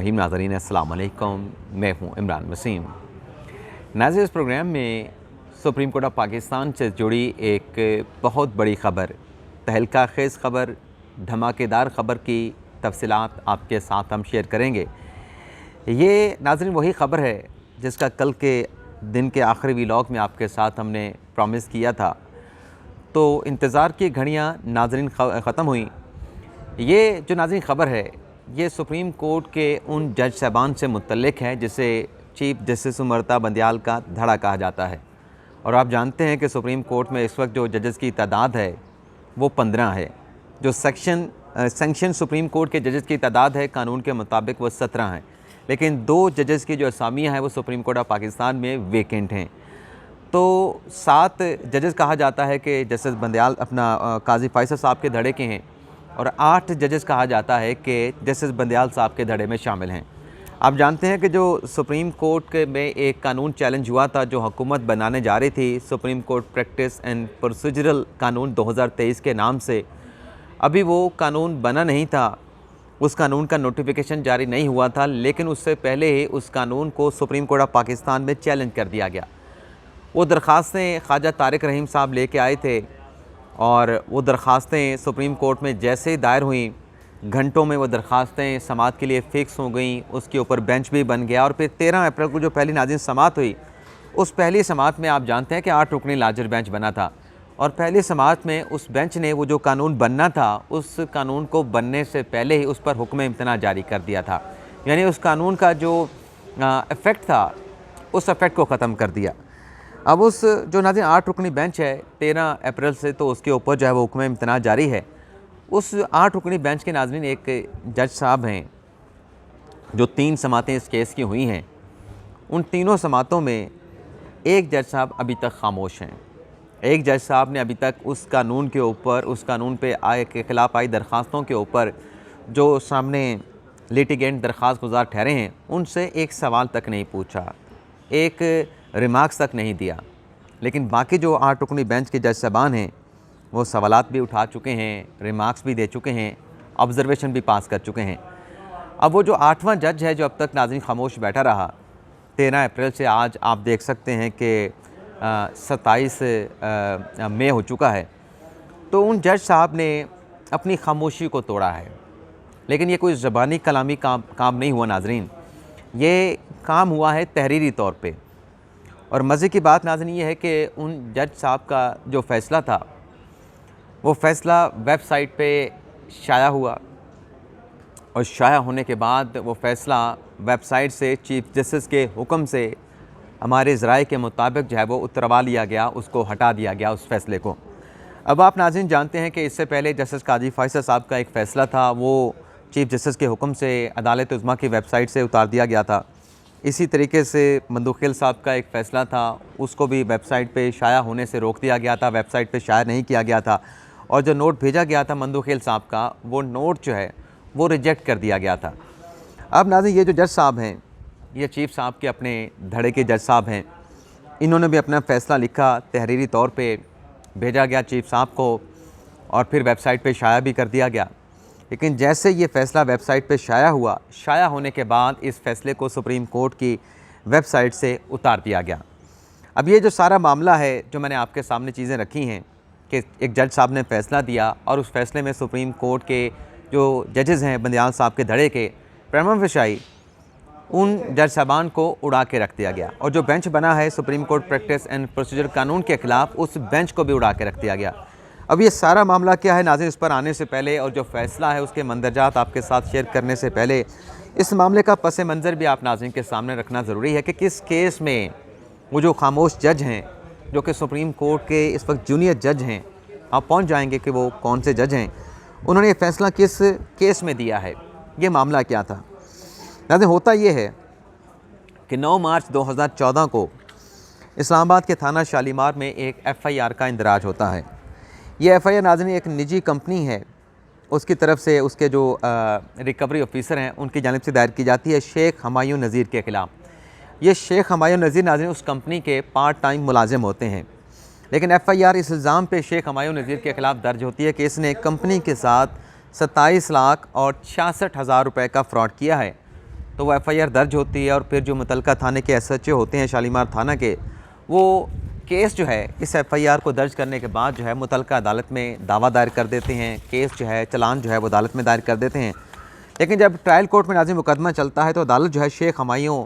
रहीम नाज़रीन अस्सलाम वालेकुम, मैं हूं इमरान वसीम। नाज़रीन, इस प्रोग्राम में सुप्रीम कोर्ट ऑफ पाकिस्तान से जुड़ी एक बहुत बड़ी ख़बर, तहलका खेज़ ख़बर, धमाकेदार ख़बर की तफसीलात आपके साथ हम शेयर करेंगे। ये नाज़रीन वही ख़बर है जिसका कल के दिन के आखिरी व्लॉग में आपके साथ हमने प्रॉमिस किया था। तो इंतज़ार की घड़ियाँ नाज़रीन ख़त्म हुई। ये जो नाज़रीन ख़बर है ये सुप्रीम कोर्ट के उन जज साहबान से मुतल्लिक़ है जिसे चीफ जस्टिस उमरता बंदयाल का धड़ा कहा जाता है। और आप जानते हैं कि सुप्रीम कोर्ट में इस वक्त जो जजेस की तादाद है वो 15 है। जो सेक्शन सुप्रीम कोर्ट के जजेस की तादाद है कानून के मुताबिक वो 17 हैं, लेकिन 2 जजेस की जो असामियाँ हैं वो सुप्रीम कोर्ट ऑफ पाकिस्तान में वेकेंट हैं। तो 7 जजेस कहा जाता है कि जस्टिस बंदयाल अपना काजी फैसल साहब के धड़े के हैं, और 8 जजेस कहा जाता है कि जस्टिस बंदयाल साहब के धड़े में शामिल हैं। आप जानते हैं कि जो सुप्रीम कोर्ट के में एक कानून चैलेंज हुआ था जो हुकूमत बनाने जा रही थी, supreme court practice and procedural कानून 2023 के नाम से, अभी वो कानून बना नहीं था, उस कानून का नोटिफिकेशन जारी नहीं हुआ था, लेकिन उससे पहले ही उस कानून को सुप्रीम कोर्ट ऑफ पाकिस्तान में चैलेंज कर दिया गया। वो दरख्वास्तें ख्वाजा तारिक रहीम साहब लेके आए थे, और वो दरख्वास्तें सुप्रीम कोर्ट में जैसे ही दायर हुई, घंटों में वो दरख्वास्तें समाअत के लिए फ़िक्स हो गई, उसके ऊपर बेंच भी बन गया। और फिर 13 अप्रैल को जो पहली नाज़रीन समाअत हुई, उस पहली समाअत में आप जानते हैं कि 8 रुकनी लार्जर बेंच बना था, और पहली समाअत में उस बेंच ने वो जो कानून बनना था उस कानून को बनने से पहले ही उस पर हुक्म इम्तना जारी कर दिया था। यानी उस कानून का जो इफ़ेक्ट था उस इफ़ेक्ट को ख़त्म कर दिया। अब उस जो नाज़रीन 8 रुकनी बेंच है 13 अप्रैल से तो उसके ऊपर जो है वो हुक्म इम्तना जारी है। उस 8 रुकनी बेंच के नाज़रीन एक जज साहब हैं जो 3 समातें इस केस की हुई हैं। उन तीनों समातों में एक जज साहब अभी तक खामोश हैं। एक जज साहब ने अभी तक उस कानून के ऊपर, उस कानून पे के ख़िलाफ़ आई दरख्वास्तों के ऊपर जो सामने लिटिगेंट दरख्वास्त गुजार ठहरे हैं उनसे एक सवाल तक नहीं पूछा, एक रिमार्क्स तक नहीं दिया। लेकिन बाकी जो 8 रुकनी बेंच के जज साहबान हैं वो सवालात भी उठा चुके हैं, रिमार्क्स भी दे चुके हैं, ऑब्ज़र्वेशन भी पास कर चुके हैं। अब वो जो 8वां जज है जो अब तक नाज़रीन खामोश बैठा रहा, 13 अप्रैल से आज आप देख सकते हैं कि 27 मई हो चुका है, तो उन जज साहब ने अपनी खामोशी को तोड़ा है। लेकिन ये कोई ज़बानी कलामी काम नहीं हुआ नाज़रीन, ये काम हुआ है तहरीरी तौर पे। और मज़े की बात नाज़रीन ये है कि उन जज साहब का जो फ़ैसला था वो फ़ैसला वेबसाइट पे शाया हुआ, और शाया होने के बाद वो फ़ैसला वेबसाइट से चीफ जस्टिस के हुक्म से हमारे ज़राए के मुताबिक जो है वो उतरवा लिया गया, उसको हटा दिया गया उस फ़ैसले को। अब आप नाज़रीन जानते हैं कि इससे पहले जस्टिस काजी फैसल साहब का एक फ़ैसला था, वो चीफ जस्टिस के हुक्म से अदालत उज़्मा की वेबसाइट से उतार दिया गया था। इसी तरीके से मंदूखिल साहब का एक फ़ैसला था, उसको भी वेबसाइट पे शाया होने से रोक दिया गया था, वेबसाइट पे शाया नहीं किया गया था। और जो नोट भेजा गया था मंदूखिल साहब का, वो नोट जो है वो रिजेक्ट कर दिया गया था। अब नाज़रीन ये जो जज साहब हैं, ये चीफ साहब के अपने धड़े के जज साहब हैं, इन्होंने भी अपना फ़ैसला लिखा, तहरीरी तौर पे भेजा गया चीफ साहब को, और फिर वेबसाइट पे शाया भी कर दिया गया। लेकिन जैसे ये फ़ैसला वेबसाइट पे शाया हुआ, शाया होने के बाद इस फ़ैसले को सुप्रीम कोर्ट की वेबसाइट से उतार दिया गया। अब ये जो सारा मामला है, जो मैंने आपके सामने चीज़ें रखी हैं कि एक जज साहब ने फ़ैसला दिया और उस फ़ैसले में सुप्रीम कोर्ट के जो जजेज़ हैं बंदयाल साहब के धड़े के, प्रमा फशाई उन जज साहबान को उड़ा के रख दिया गया, और जो बेंच बना है supreme court practice and procedure कानून के ख़िलाफ़, उस बेंच को भी उड़ा के रख दिया गया। अब ये सारा मामला क्या है नाज़रीन, इस पर आने से पहले और जो फ़ैसला है उसके मंदरजात आपके साथ शेयर करने से पहले इस मामले का पस मंज़र भी आप नाज़रीन के सामने रखना ज़रूरी है कि किस केस में वो जो खामोश जज हैं, जो कि सुप्रीम कोर्ट के इस वक्त जूनियर जज हैं, आप पहुंच जाएंगे कि वो कौन से जज हैं, उन्होंने ये फ़ैसला किस केस में दिया है, ये मामला क्या था। नाज़रीन होता ये है कि 9 मार्च 2014 को इस्लामाबाद के थाना शालीमार में एक FIR का इंदराज होता है। ये FIR नाज़रीन एक निजी कंपनी है, उसकी तरफ से उसके जो रिकवरी ऑफिसर हैं उनकी जानिब से दायर की जाती है शेख हमायूं नज़ीर के ख़िलाफ़। ये शेख हमायूं नज़ीर नाज़रीन उस कंपनी के पार्ट टाइम मुलाजिम होते हैं, लेकिन FIR इस इल्ज़ाम पे शेख हमायूं नज़ीर के ख़िलाफ़ दर्ज होती है कि इसने कंपनी के साथ 27 लाख और 66 हज़ार रुपये का फ़्रॉड किया है। तो वो FIR दर्ज होती है और फिर जो मुतलका थाने के SHO होते हैं शालीमार थाना के, वो केस जो है इस FIR को दर्ज करने के बाद जो है मुतलका अदालत में दावा दायर कर देते हैं। केस जो है चलान जो है वो अदालत में दायर कर देते हैं। लेकिन जब ट्रायल कोर्ट में नाज़िम मुकदमा चलता है तो अदालत जो है शेख हमायूं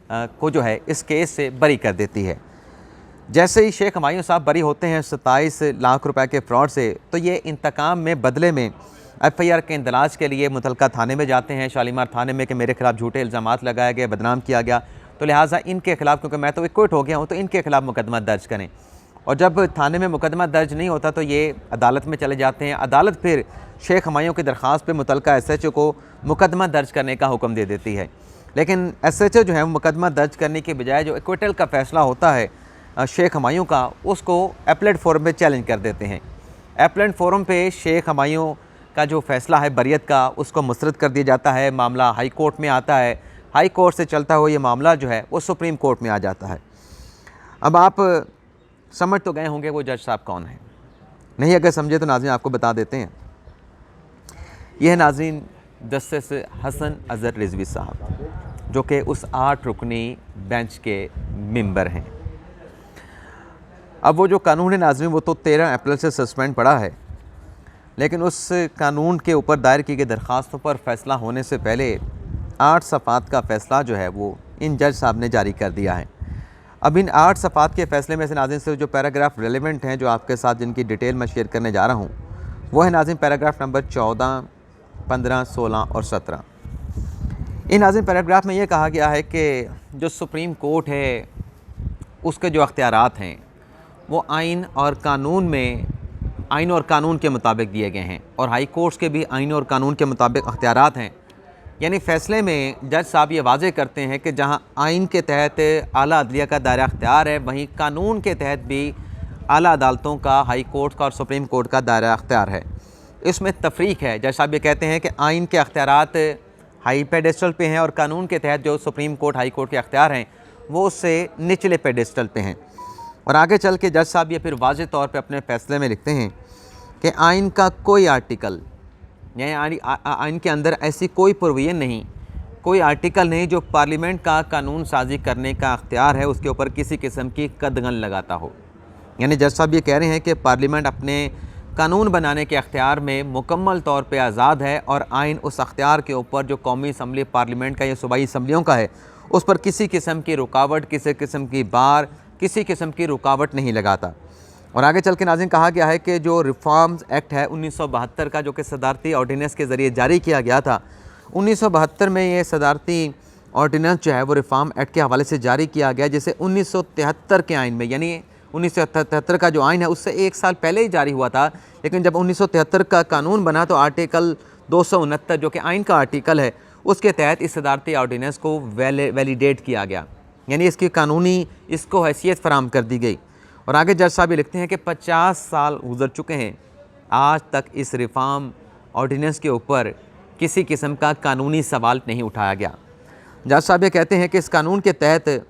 को जो है इस केस से बरी कर देती है। जैसे ही शेख हमायूं साहब बरी होते हैं 27 लाख रुपए के फ्रॉड से, तो ये इंतकाम में बदले में FIR के इंदराज के लिए मुतलका थाने में जाते हैं, शालीमार थाने में, कि मेरे खिलाफ झूठे इल्ज़ामात लगाए गए, बदनाम किया गया, तो लिहाजा इनके खिलाफ, क्योंकि मैं तो एक्विट हो गया हूँ, तो इनके खिलाफ मुकदमा दर्ज करें। और जब थाने में मुकदमा दर्ज नहीं होता तो ये अदालत में चले जाते हैं। अदालत फिर शेख हमायूं की दरख्वास्त पर मुतलका SHO को मुकदमा दर्ज करने का हुक्म दे देती है। लेकिन SHO जो है मुकदमा दर्ज करने के बजाय जो एक्विटल का फ़ैसला होता है शेख हमायूं का, उसको एपलेट फोरम पे चैलेंज कर देते हैं। एपलेट फोरम पे शेख हमायूं का जो फ़ैसला है बरियत का, उसको मुस्तरद कर दिया जाता है। मामला हाई कोर्ट में आता है। हाई कोर्ट से चलता हुआ ये मामला जो है वो सुप्रीम कोर्ट में आ जाता है। अब आप समझ तो गए होंगे वो जज साहब कौन है, नहीं अगर समझे तो नाज़रीन आपको बता देते हैं। यह है नाज़रीन जस्टिस हसन अज़हर रिजवी साहब, जो कि उस 8 रुकनी बेंच के मेंबर हैं। अब वो जो कानून है नाज़रीन वो तो 13 अप्रैल से सस्पेंड पड़ा है, लेकिन उस कानून के ऊपर दायर की गई दरख्वास्तों पर फ़ैसला होने से पहले 8 सफ़ात का फ़ैसला जो है वो इन जज साहब ने जारी कर दिया है। अब इन 8 सफ़ात के फ़ैसले में से नाज़रीन सिर्फ जो पैराग्राफ रेलेवेंट हैं, जो आपके साथ जिनकी डिटेल मैं शेयर करने जा रहा हूँ, वो है नाज़रीन पैराग्राफ नंबर 14, 15, 16 और 17। इन नाज़रीन पैराग्राफ में ये कहा गया है कि जो सुप्रीम कोर्ट है उसके जो अख्तियारात हैं वो आइन और कानून के मुताबिक दिए गए हैं, और हाई कोर्ट्स के भी आइन और कानून के मुताबिक अख्तियारात हैं। यानी फ़ैसले में जज साहब ये वाज़े करते हैं कि जहां आइन के तहत आला अदलिया का दायरा अख्तियार है, वहीं कानून के तहत भी आला अदालतों का, हाई कोर्ट का और सुप्रीम कोर्ट का दायरा अख्तियार है। इसमें तफरीक है। जज साहब ये कहते हैं कि आइन के अख्तियारात हाई पेडेस्टल पे हैं और कानून के तहत जो सुप्रीम कोर्ट, हाई कोर्ट के अख्तियार हैं वो उससे निचले पेडेस्टल पे हैं। और आगे चल के जज साहब ये फिर वाज़े तौर पे अपने फ़ैसले में लिखते हैं कि आइन का कोई आर्टिकल, यानी आइन के अंदर ऐसी कोई प्रोविज़न नहीं, कोई आर्टिकल नहीं जो पार्लियामेंट का कानून साजी करने का अख्तियार है उसके ऊपर किसी किस्म की कदगन लगाता हो। यानी जज साहब ये कह रहे हैं कि पार्लियामेंट अपने कानून बनाने के अख्तियार में मुकम्मल तौर पे आज़ाद है, और आइन उस अख्तियार के ऊपर जो कौमी असम्बली, पार्लियामेंट का या सूबाई असम्बलियों का है, उस पर किसी किस्म की रुकावट, किसी किस्म की बार, किसी किस्म की रुकावट नहीं लगाता। और आगे चल के नाज़रीन कहा गया है कि जो रिफॉर्म्स एक्ट है 1972 का, जो कि सदारती ऑर्डिनेंस के ज़रिए जारी किया गया था, 1972 में ये सदारती ऑर्डिनेंस जो है वो रिफॉर्म एक्ट के हवाले से जारी किया गया, जिसे 1973 के आइन में, यानी 1973 का जो आइन है उससे 1 साल पहले ही जारी हुआ था। लेकिन जब 1973 का कानून बना तो आर्टिकल 269 जो कि आइन का आर्टिकल है, उसके तहत इस सदारती ऑर्डिनेंस को वैलिडेट किया गया, यानी इसकी कानूनी इसको हैसियत फराम कर दी गई। और आगे जज साहब ये लिखते हैं कि 50 साल गुजर चुके हैं, आज तक इस रिफॉर्म ऑर्डिनेंस के ऊपर किसी किस्म का कानूनी सवाल नहीं उठाया गया। जज साहब ये कहते हैं कि इस कानून के तहत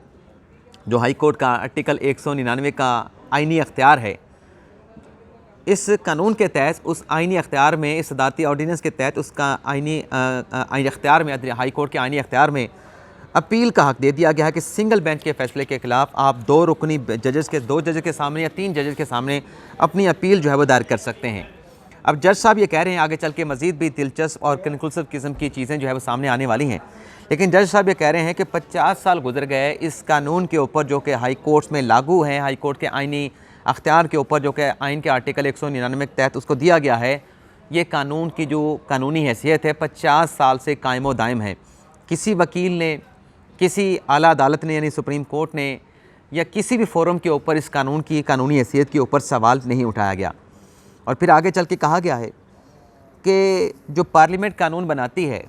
जो हाई कोर्ट का आर्टिकल 199 का आइनी अख्तियार है, इस कानून के तहत उस आइनी अख्तियार में, इस सदारती ऑर्डिनेंस के तहत उसका आइनी अख्तियार में, हाई कोर्ट के आइनी अख्तियार में अपील का हक दे दिया गया है कि सिंगल बेंच के फ़ैसले के ख़िलाफ़ आप 2 रुकनी जजेस के, 2 जजेस के सामने या 3 जजेस के सामने अपनी अपील जो है वो दायर कर सकते हैं। अब जज साहब ये कह रहे हैं आगे चल के मज़ीद भी दिलचस्प और कंक्लूसिव किस्म की चीज़ें जो है वो सामने आने वाली हैं, लेकिन जज साहब ये कह रहे हैं कि 50 साल गुजर गए इस कानून के ऊपर जो कि हाई कोर्ट्स में लागू है, हाई कोर्ट के आइनी अख्तियार के ऊपर जो कि आइन के आर्टिकल 199 के तहत उसको दिया गया है। ये कानून की जो कानूनी हैसियत है 50 साल से कायम व दायम है। किसी वकील ने, किसी आला अदालत ने यानी सुप्रीम कोर्ट ने या किसी भी फोरम के ऊपर इस कानून की कानूनी हैसियत के ऊपर सवाल नहीं उठाया गया। और फिर आगे चल के कहा गया है कि जो पार्लियामेंट कानून बनाती है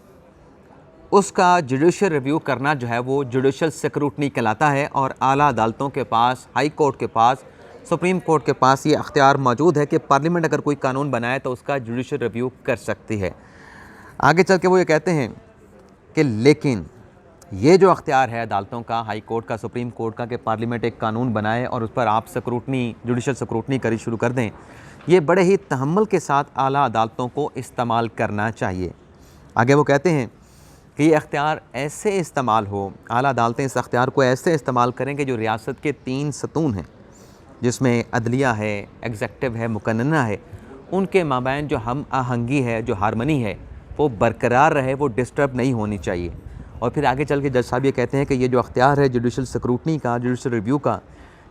उसका जुडिशल रिव्यू करना जो है वो जुडिशल स्क्रूटनी कहलाता है, और आला अदालतों के पास, हाई कोर्ट के पास, सुप्रीम कोर्ट के पास ये अख्तियार मौजूद है कि पार्लियामेंट अगर कोई कानून बनाए तो उसका जुडिशल रिव्यू कर सकती है। आगे चल के वो ये कहते हैं कि लेकिन ये जो अख्तियार है अदालतों का, हाई कोर्ट का, सुप्रीम कोर्ट का, कि पार्लियामेंट एक कानून बनाए और उस पर आप स्क्रूटनी, जुडिशल स्क्रूटनी करी शुरू कर दें, ये बड़े ही तहम्मुल के साथ आला अदालतों को इस्तेमाल करना चाहिए। आगे वो कहते हैं कि ये अख्तियार ऐसे इस्तेमाल हो, आला अदालतें इस अख्तियार को ऐसे इस्तेमाल करें कि जो रियासत के 3 सतून हैं, जिसमें अदलिया है, एग्जेक्टिव है, मुकन्नना है, उनके माबैन जो हम आहंगी है, जो हारमनी है, वो बरकरार रहे, वो डिस्टर्ब नहीं होनी चाहिए। और फिर आगे चल के जज साहब ये कहते हैं कि ये जो अख्तियार है जुडिशल स्क्रूटनी का, जुडिशल रिव्यू का,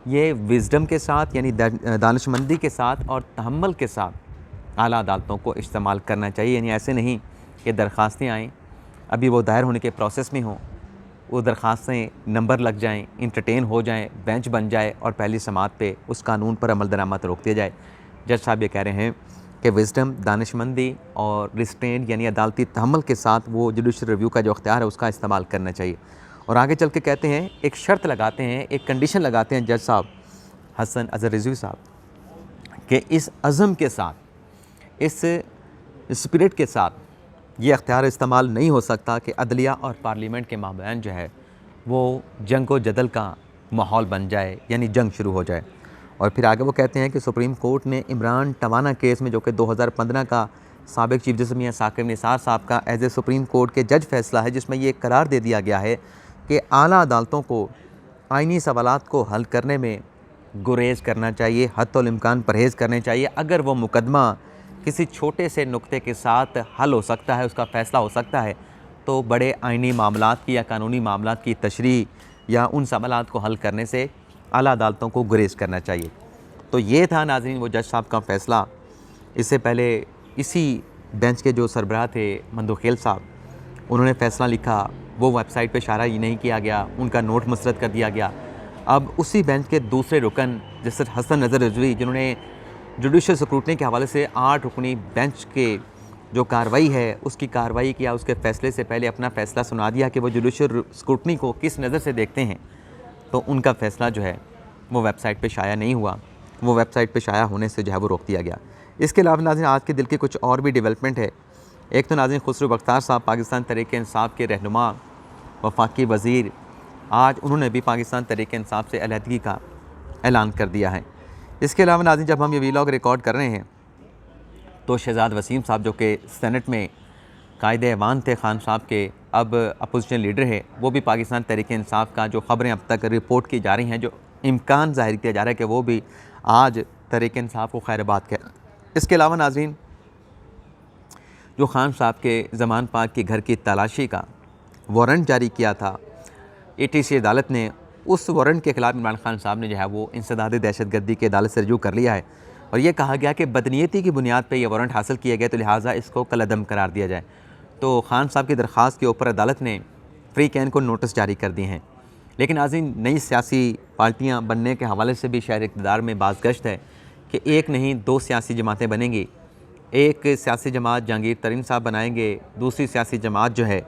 ये विज़डम के साथ यानी दानिशमंदी के साथ और तहम्मुल के साथ आला अदालतों को इस्तेमाल करना चाहिए। यानी ऐसे नहीं कि दरख्वास्तें आएँ, अभी वो दायर होने के प्रोसेस में हों, वो दरख्वास्तें नंबर लग जाएँ, इंटरटेन हो जाएँ, बेंच बन जाए और पहली समात पे उस कानून पर अमल दरामद रोक दिया जाए। जज साहब ये कह रहे हैं कि विज़डम, दानिशमंदी और रिस्ट्रेंट यानी अदालती तहम्मुल के साथ वो जुडिशल रिव्यू का जो अख्तियार है उसका इस्तेमाल करना चाहिए। और आगे चल के कहते हैं, एक शर्त लगाते हैं, एक कंडीशन लगाते हैं जज साहब हसन अज़हर रिज़वी साहब, कि इस अज़म के साथ, इस स्पिरिट के साथ ये अख्तियार इस्तेमाल नहीं हो सकता कि अदलिया और पार्लियामेंट के माबैन जो है वो जंग व जदल का माहौल बन जाए, यानी जंग शुरू हो जाए। और फिर आगे वो कहते हैं कि सुप्रीम कोर्ट ने इमरान टवाना केस में, जो कि 2015 का साबिक चीफ जस्टिस मियां साकिब निसार साहब का एज ए सुप्रीम कोर्ट के जज फैसला है, जिसमें ये करार दे दिया गया है कि आला अदालतों को आइनी सवालात को हल करने में गुरेज करना चाहिए, हत्तुल इम्कान परहेज़ करने चाहिए। अगर वो मुकदमा किसी छोटे से नुक्ते के साथ हल हो सकता है, उसका फ़ैसला हो सकता है, तो बड़े आइनी मामलात की या कानूनी मामलात की तशरीह या उन सवालात को हल करने से आला अदालतों को गुरेज करना चाहिए। तो ये था नाज़रीन वो जज साहब का फ़ैसला। इससे पहले इसी बेंच के जो सरबराह थे मंदोखेल साहब, उन्होंने फ़ैसला लिखा, वो वेबसाइट पे इशारा ही नहीं किया गया, उनका नोट मुस्तरद कर दिया गया। अब उसी बेंच के दूसरे रुकन जस्टिस हसन अज़हर रिज़वी, जिन्होंने जुडिशल स्क्रूटनी के हवाले से 8 रुकनी बेंच के जो कार्रवाई है उसकी कार्रवाई किया, उसके फ़ैसले से पहले अपना फ़ैसला सुना दिया कि वो जुडिशल स्क्रूटनी को किस नज़र से देखते हैं, तो उनका फ़ैसला जो है वो वेबसाइट पे शाया नहीं हुआ, वो वेबसाइट पे शाया होने से जो है वो रोक दिया गया। इसके अलावा नाज़रीन आज के दिल की कुछ और भी डेवलपमेंट है। एक तो नाज़रीन खुसरो बख्तार साहब, पाकिस्तान तहरीक-ए-इंसाफ के रहनुमा, वफाकी वज़ीर, आज उन्होंने भी पाकिस्तान तहरीक-ए-इंसाफ से अलहदगी का ऐलान कर दिया है। इसके अलावा नाज़रीन जब हम ये वीलॉग रिकॉर्ड कर रहे हैं तो शहजाद वसीम साहब, जो कि सेनेट में कायदे ऐवान थे खान साहब के, अब अपोजिशन लीडर है, वो भी पाकिस्तान तहरीक-ए-इंसाफ का जो ख़बरें अब तक रिपोर्ट की जा रही हैं, जो इम्कान ज़ाहिर किया जा रहा है कि वो भी आज तहरीक-ए-इंसाफ को खैरबाद कह। इसके अलावा नाज़रीन जो खान साहब के ज़मान पाक के घर की तलाशी का वारंट जारी किया था, ATC अदालत ने उस वारंट के ख़िलाफ़ इमरान खान साहब ने जो है वो इंसदाद दहशतगर्दी की अदालत से रजू कर लिया है और ये कहा गया कि बदनीयती की बुनियाद पर यह वारंट हासिल किया गया, तो लिहाजा इसको कलअदम करार दिया जाए। तो खान साहब की दरख्वास्त के ऊपर अदालत ने फ्री कैन को नोटिस जारी कर दिए हैं। लेकिन नाज़रीन नई सियासी पार्टियाँ बनने के हवाले से भी शहर इक़्तिदार में बाज़गश्त है कि एक नहीं 2 सियासी जमातें बनेंगी। एक सियासी जमात जहांगीर तरीन साहब बनाएंगे, दूसरी सियासी जमात जो है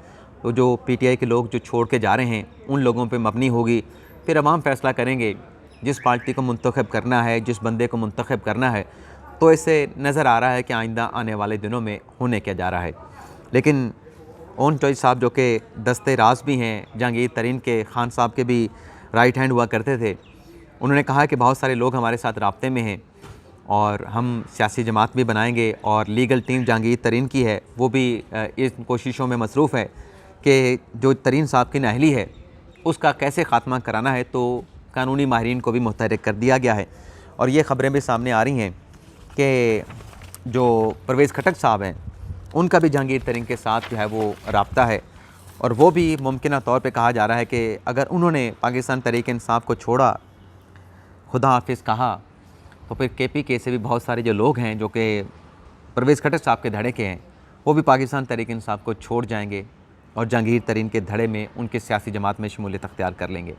तो जो PTI के लोग जो छोड़ के जा रहे हैं उन लोगों पे मबनी होगी। फिर अवाम फ़ैसला करेंगे जिस पार्टी को मुंतखब करना है, जिस बंदे को मुंतखब करना है। तो इससे नज़र आ रहा है कि आइंदा आने वाले दिनों में होने क्या जा रहा है। लेकिन ओन चॉइस साहब, जो कि दस्ते राज भी हैं जहांगीर तरीन के, खान साहब के भी राइट हैंड हुआ करते थे, उन्होंने कहा कि बहुत सारे लोग हमारे साथ राब्ते में हैं और हम सियासी जमात भी बनाएंगे और लीगल टीम जहांगीर तरीन की है वो भी इस कोशिशों में मसरूफ़ है कि जो तरीन साहब की नाअहली है उसका कैसे ख़ात्मा कराना है। तो कानूनी माहिरीन को भी मुतहरिक कर दिया गया है और ये ख़बरें भी सामने आ रही हैं कि जो परवेज़ खटक साहब हैं उनका भी जहांगीर तरीन के साथ जो है वो राब्ता है और वो भी मुमकिन तौर पे कहा जा रहा है कि अगर उन्होंने पाकिस्तान तहरीक-ए-इंसाफ को छोड़ा, खुदा हाफिज़ कहा, तो फिर KPK से भी बहुत सारे जो लोग हैं जो कि परवेज़ खटक साहब के धड़े के हैं वो भी पाकिस्तान तहरीक-ए-इंसाफ को छोड़ जाएंगे और जहांगीर तरीन के धड़े में उनके सियासी जमात में शमूलियत अख्तियार कर लेंगे।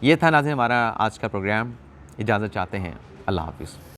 ये था नाज़रीन हमारा आज का प्रोग्राम। इजाज़त चाहते हैं। अल्लाह हाफिज़।